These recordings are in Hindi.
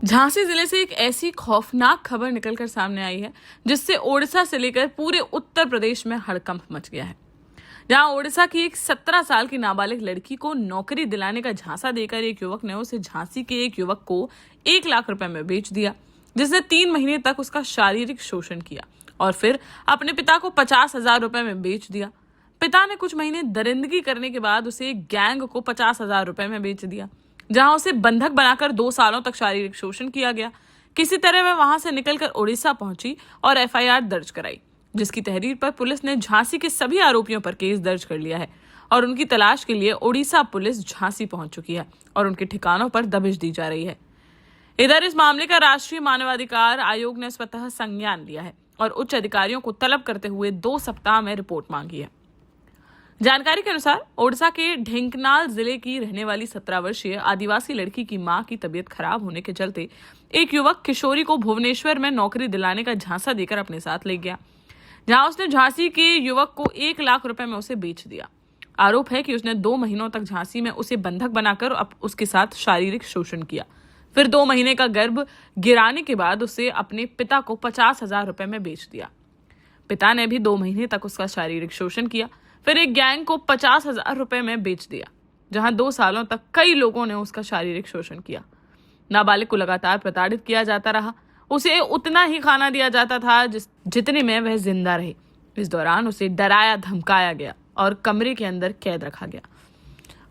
झांसी जिले से एक ऐसी खौफनाक खबर निकलकर सामने आई है जिससे ओडिशा से लेकर पूरे उत्तर प्रदेश में हड़कंप मच गया है। जहां ओडिशा की एक 17 साल की नाबालिग लड़की को नौकरी दिलाने का झांसा देकर एक युवक ने उसे झांसी के एक युवक को 1 लाख रुपए में बेच दिया, जिसने 3 महीने तक उसका शारीरिक शोषण किया और फिर अपने पिता को 50,000 रुपए में बेच दिया। पिता ने कुछ महीने दरिंदगी करने के बाद उसे एक गैंग को 50,000 रुपए में बेच दिया, जहां उसे बंधक बनाकर 2 सालों तक शारीरिक शोषण किया गया। किसी तरह वह वहां से निकलकर ओडिशा पहुंची और एफआईआर दर्ज कराई, जिसकी तहरीर पर पुलिस ने झांसी के सभी आरोपियों पर केस दर्ज कर लिया है और उनकी तलाश के लिए ओडिशा पुलिस झांसी पहुंच चुकी है और उनके ठिकानों पर दबिश दी जा रही है। इधर इस मामले का राष्ट्रीय मानवाधिकार आयोग ने स्वतः संज्ञान लिया है और उच्च अधिकारियों को तलब करते हुए 2 सप्ताह में रिपोर्ट मांगी है। जानकारी के अनुसार ओडिशा के ढेंकनाल जिले की रहने वाली 17 वर्षीय आदिवासी लड़की की मां की तबीयत खराब होने के चलते एक युवक किशोरी को भुवनेश्वर में नौकरी दिलाने का झांसा देकर अपने साथ ले गया, जहां उसने झांसी के युवक को 1 लाख रुपए में उसे बेच दिया। आरोप है कि उसने 2 महीनों तक झांसी में उसे बंधक बनाकर उसके साथ शारीरिक शोषण किया। फिर 2 महीने का गर्भ गिराने के बाद उसे अपने पिता को 50,000 रुपए में बेच दिया। पिता ने भी 2 महीने तक उसका शारीरिक शोषण किया, फिर एक गैंग को 50,000 रुपए में बेच दिया, जहां 2 सालों तक कई लोगों ने उसका शारीरिक शोषण किया। नाबालिग को लगातार प्रताड़ित किया जाता रहा, उसे उतना ही खाना दिया जाता था जितने में वह जिंदा रही। इस दौरान उसे डराया धमकाया गया और कमरे के अंदर कैद रखा गया।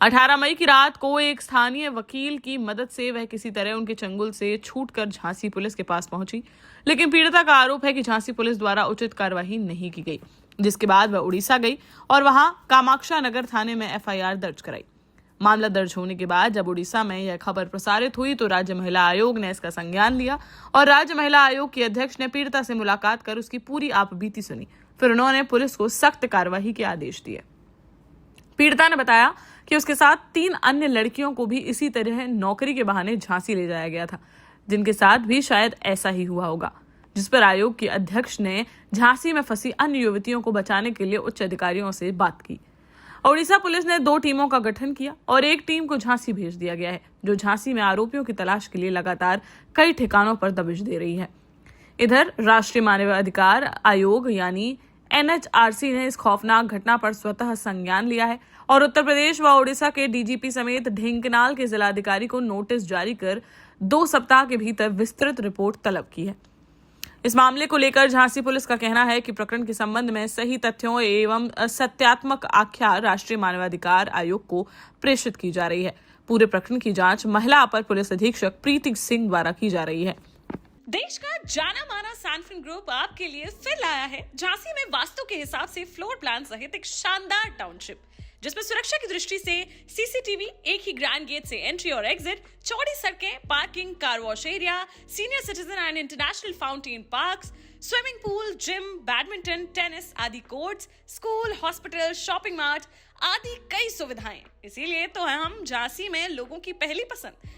18 मई की रात को एक स्थानीय वकील की मदद से वह किसी तरह उनके चंगुल से छूटकर झांसी पुलिस के पास पहुंची, लेकिन पीड़िता का आरोप है कि झांसी पुलिस द्वारा उचित कार्रवाई नहीं की गई, जिसके बाद वह उड़ीसा गई और वहां कामाक्षा नगर थाने में एफआईआर दर्ज कराई। मामला दर्ज होने के बाद जब उड़ीसा में यह खबर प्रसारित हुई तो राज्य महिला आयोग ने इसका संज्ञान लिया और राज्य महिला आयोग की अध्यक्ष ने पीड़िता से मुलाकात कर उसकी पूरी आपबीती सुनी। फिर उन्होंने पुलिस को सख्त कार्रवाई के आदेश दिए। पीड़िता ने बताया कि उसके साथ 3 अन्य लड़कियों को भी इसी तरह नौकरी के बहाने झांसी ले जाया गया था, जिनके साथ भी शायद ऐसा ही हुआ होगा, जिस पर आयोग के अध्यक्ष ने झांसी में फंसी अन्य युवतियों को बचाने के लिए उच्च अधिकारियों से बात की। ओडिशा पुलिस ने 2 टीमों का गठन किया और एक टीम को झांसी भेज दिया गया है, जो झांसी में आरोपियों की तलाश के लिए लगातार कई ठिकानों पर दबिश दे रही है। इधर राष्ट्रीय मानवाधिकार आयोग यानी एनएचआरसी ने इस खौफनाक घटना पर स्वतः संज्ञान लिया है और उत्तर प्रदेश व ओडिशा के डीजीपी समेत ढेंकनाल के जिलाधिकारी को नोटिस जारी कर 2 सप्ताह के भीतर विस्तृत रिपोर्ट तलब की है। इस मामले को लेकर झांसी पुलिस का कहना है कि प्रकरण के संबंध में सही तथ्यों एवं सत्यात्मक आख्या राष्ट्रीय मानवाधिकार आयोग को प्रेषित की जा रही है। पूरे प्रकरण की जांच महिला अपर पुलिस अधीक्षक प्रीति सिंह द्वारा की जा रही है। देश का जाना माना सैनफिन ग्रुप आपके लिए फिर लाया है झांसी में वास्तु के हिसाब से फ्लोर प्लान सहित एक शानदार टाउनशिप, जिसमें सुरक्षा की दृष्टि से सीसीटीवी, एक ही ग्रैंड गेट से एंट्री और एग्जिट, चौड़ी सड़कें, parking, car wash area, senior citizen and international fountain parks, swimming pool, gym, badminton, tennis आदि courts, school, hospital, shopping mart आदि कई सुविधाएं। इसीलिए तो हम झांसी में लोगों की पहली पसंद।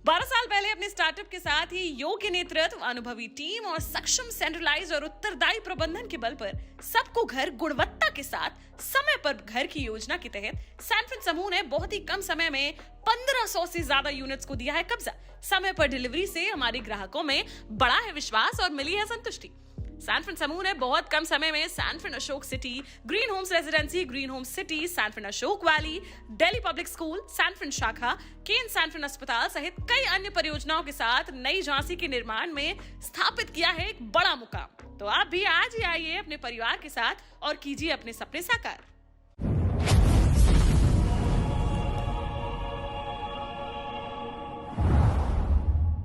12 साल पहले अपने स्टार्टअप के साथ ही योग्य नेतृत्व, अनुभवी टीम और सक्षम सेंट्रलाइज और उत्तरदायी प्रबंधन के बल पर सबको घर गुणवत्ता के साथ समय पर घर की योजना के तहत सैनफिन समूह ने बहुत ही कम समय में 1500 से ज्यादा यूनिट्स को दिया है कब्जा। समय पर डिलीवरी से हमारे ग्राहकों में बढ़ा है विश्वास और मिली है संतुष्टि। सैनफिन समूह ने बहुत कम समय में Sanfin Ashok city, green homes residency, green homes city, Sanfin Ashok valley, Delhi public school, Sanfin शाखा, केन सैनफिन अस्पताल सहित कई अन्य परियोजनाओं के साथ नई झांसी के निर्माण में स्थापित किया है एक बड़ा मुकाम। तो आप भी आज ही आइए अपने परिवार के साथ और कीजिए अपने सपने साकार।